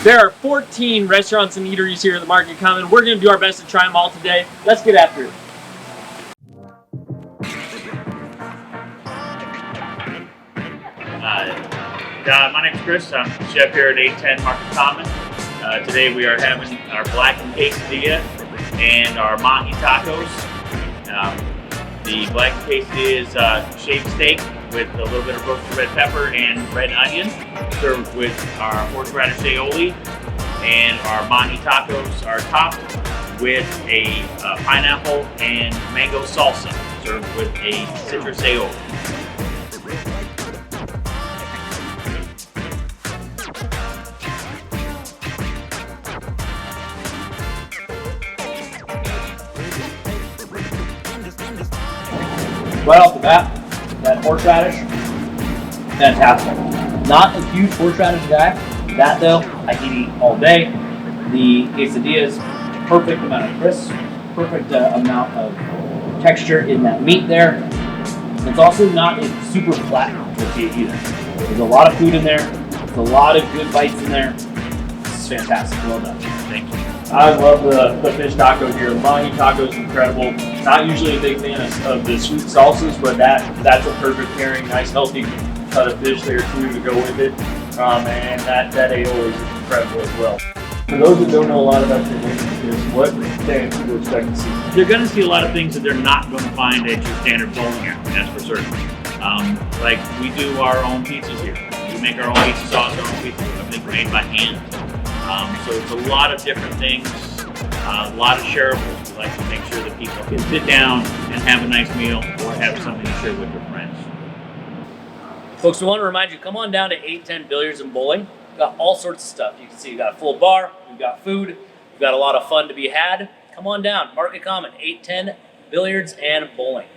There are 14 restaurants and eateries here at the Market Common. We're going to do our best to try them all today. Let's get after it. My name's Chris. I'm chef here at 810 Market Common. Today we are having our blackened quesadilla and our mahi tacos. The blackened quesadilla is shaved steak with a little bit of roasted red pepper and red onion, served with our horseradish aioli, and our mahi tacos are topped with a pineapple and mango salsa, served with a citrus aioli. Right off the bat, that horseradish, fantastic. Not a huge horseradish guy. That though, I can eat all day. The quesadilla is perfect amount of crisp, perfect amount of texture in that meat there. It's also not a super flat tortilla either. There's a lot of food in there. There's a lot of good bites in there. It's fantastic. Well done. Thank you. I love the fish taco here. The mahi taco is incredible. Not usually a big fan of the sweet salsas, but that's a perfect pairing. Nice healthy cut of fish there too to go with it. And that aioli is incredible as well. For those that don't know a lot about your menu, what can people expect to see? They're going to see a lot of things that they're not going to find at your standard bowling alley, that's for certain. Like we do our own pizzas here. We make our own pizza sauce, our own pizza, everything's made by hand. So it's a lot of different things, a lot of shareables. We like to make sure that people can sit down and have a nice meal or have something to share with their friends. Folks, we want to remind you, come on down to 810 Billiards and Bowling. We've got all sorts of stuff. You can see we've got a full bar, we've got food, we've got a lot of fun to be had. Come on down, Market Common, 810 Billiards and Bowling.